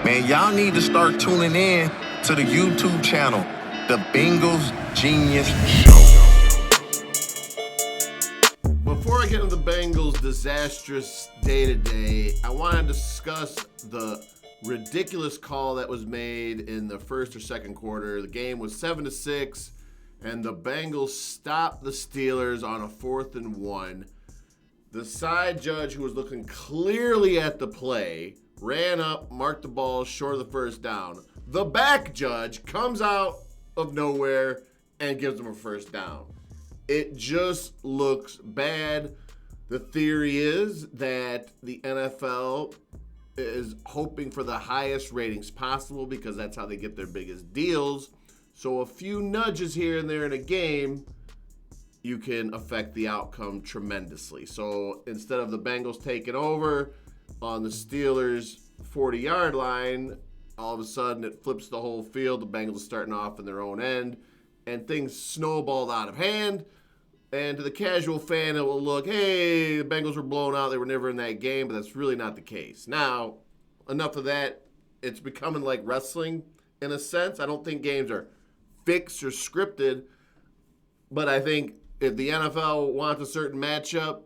Man, y'all need to start tuning in to the YouTube channel, The Bengals Genius Show. Before I get into the Bengals' disastrous day-to-day, I want to discuss the ridiculous call that was made in the first or second quarter. The game was 7-6, and the Bengals stopped the Steelers on a 4th and 1. The side judge, who was looking clearly at the play, ran up, marked the ball short of the first down. The back judge comes out of nowhere and gives them a first down. It just looks bad. The theory is that the NFL is hoping for the highest ratings possible because that's how they get their biggest deals. So a few nudges here and there in a game, you can affect the outcome tremendously. So instead of the Bengals taking over on the Steelers' 40-yard line, all of a sudden it flips the whole field. The Bengals are starting off in their own end, and things snowballed out of hand. And to the casual fan, it will look, hey, the Bengals were blown out. They were never in that game, but that's really not the case. Now, enough of that. It's becoming like wrestling in a sense. I don't think games are fixed or scripted, but I think if the NFL wants a certain matchup,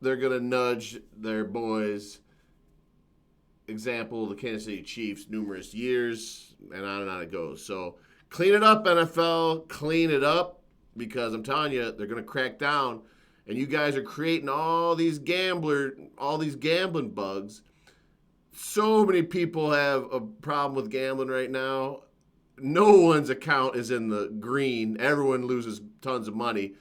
they're going to nudge their boys. Example, the Kansas City Chiefs, numerous years, and on it goes. So clean it up, NFL. Clean it up, because I'm telling you, they're going to crack down. And you guys are creating all these gambling bugs. So many people have a problem with gambling right now. No one's account is in the green. Everyone loses tons of money.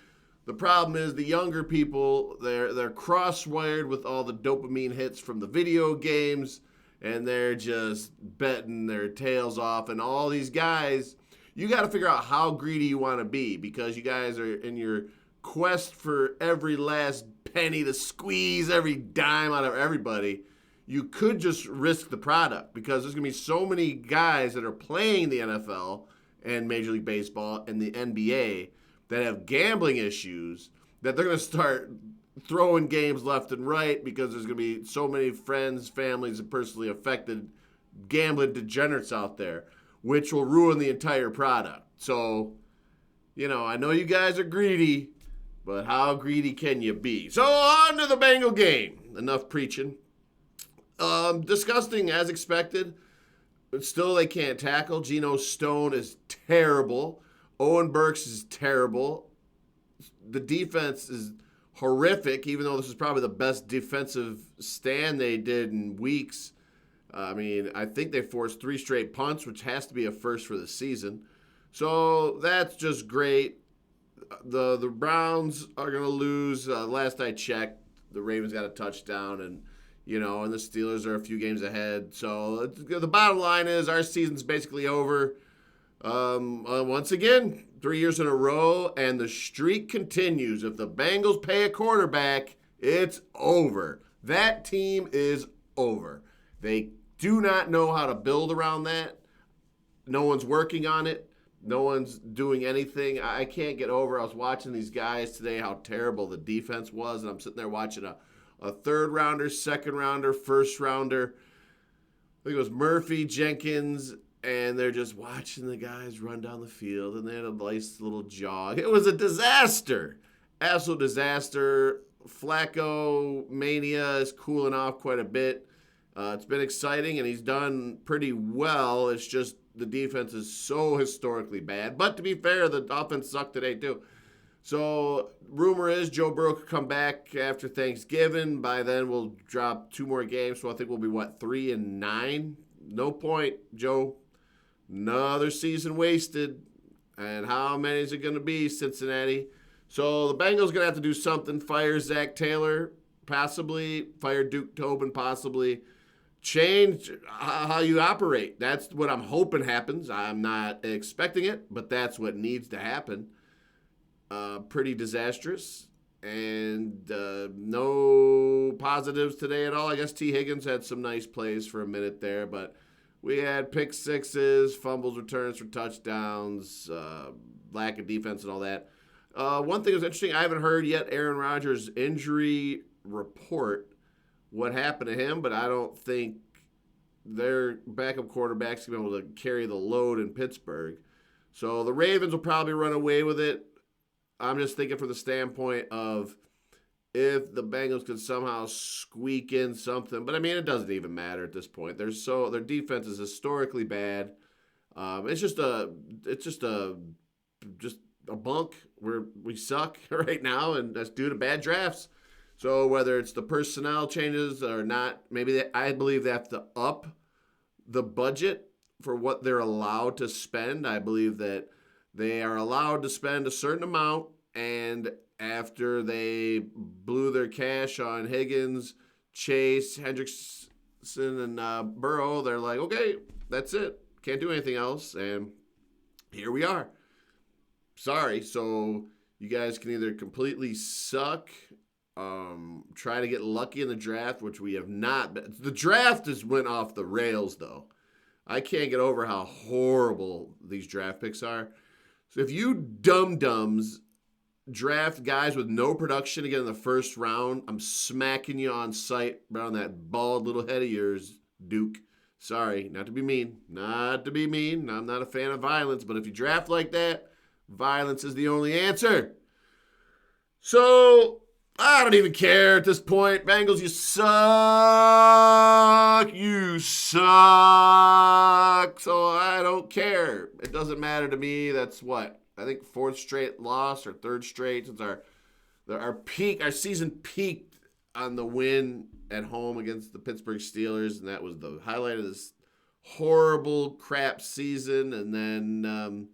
The problem is the younger people, they're cross-wired with all the dopamine hits from the video games, and they're just betting their tails off. And all these guys, you got to figure out how greedy you want to be, because you guys are in your quest for every last penny to squeeze every dime out of everybody. You could just risk the product, because there's going to be so many guys that are playing the NFL and Major League Baseball and the NBA that have gambling issues that they're going to start throwing games left and right, because there's going to be so many friends, families, and personally affected gambling degenerates out there, which will ruin the entire product. So, I know you guys are greedy, but how greedy can you be? So on to the Bengal game. Enough preaching. Disgusting as expected, but still they can't tackle. Geno Stone is terrible. Owen Burks is terrible. The defense is horrific, even though this is probably the best defensive stand they did in weeks. I think they forced 3 straight punts, which has to be a first for the season. So that's just great. The Browns are going to lose. Last I checked, the Ravens got a touchdown, and the Steelers are a few games ahead. So the bottom line is our season's basically over. Once again, 3 years in a row, and the streak continues. If the Bengals pay a quarterback, it's over. That team is over. They do not know how to build around that. No one's working on it. No one's doing anything. I can't get over. I was watching these guys today, how terrible the defense was, and I'm sitting there watching a third-rounder, second-rounder, first-rounder. I think it was Murphy, Jenkins, and they're just watching the guys run down the field, and they had a nice little jog. It was a disaster. Absolute disaster. Flacco mania is cooling off quite a bit. It's been exciting, and he's done pretty well. It's just the defense is so historically bad. But to be fair, the offense sucked today too. So rumor is Joe Burrow could come back after Thanksgiving. By then, we'll drop 2 more games. So I think we'll be, 3-9? No point, Joe. Another season wasted. And how many is it going to be, Cincinnati? So the Bengals going to have to do something. Fire Zach Taylor, possibly. Fire Duke Tobin, possibly. Change how you operate. That's what I'm hoping happens. I'm not expecting it, but that's what needs to happen. Pretty disastrous. And no positives today at all. I guess T. Higgins had some nice plays for a minute there, but we had pick sixes, fumbles, returns for touchdowns, lack of defense and all that. One thing that's interesting, I haven't heard yet Aaron Rodgers' injury report, what happened to him, but I don't think their backup quarterback's going to be able to carry the load in Pittsburgh. So the Ravens will probably run away with it. I'm just thinking from the standpoint of if the Bengals could somehow squeak in something. But, I mean, it doesn't even matter at this point. Their defense is historically bad. It's just a bunk where we suck right now, and that's due to bad drafts. So whether it's the personnel changes or not, I believe they have to up the budget for what they're allowed to spend. I believe that they are allowed to spend a certain amount, and after they blew their cash on Higgins, Chase, Hendrickson, and Burrow, they're like, okay, that's it. Can't do anything else, and here we are. Sorry, so you guys can either completely suck, try to get lucky in the draft, which we have not. The draft just went off the rails, though. I can't get over how horrible these draft picks are. So if you dum-dums draft guys with no production again in the first round, I'm smacking you on sight around that bald little head of yours, Duke. Sorry, not to be mean. I'm not a fan of violence, but if you draft like that, violence is the only answer. So I don't even care at this point. Bengals, you suck. You suck. So I don't care. It doesn't matter to me. That's what? I think fourth straight loss or third straight since our season peaked on the win at home against the Pittsburgh Steelers, and that was the highlight of this horrible crap season. And then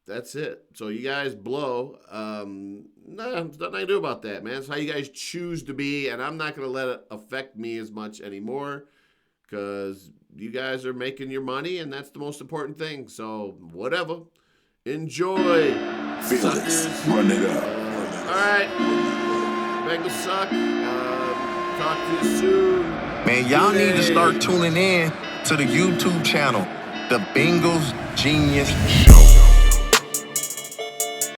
that's it. So you guys blow. There's nothing I can do about that, man. It's how you guys choose to be, and I'm not going to let it affect me as much anymore because you guys are making your money, and that's the most important thing. So whatever. Enjoy. Felix, run it up. All right. Bengals suck. Talk to you soon. Man, y'all need to start tuning in to the YouTube channel, The Bengals Genius Show.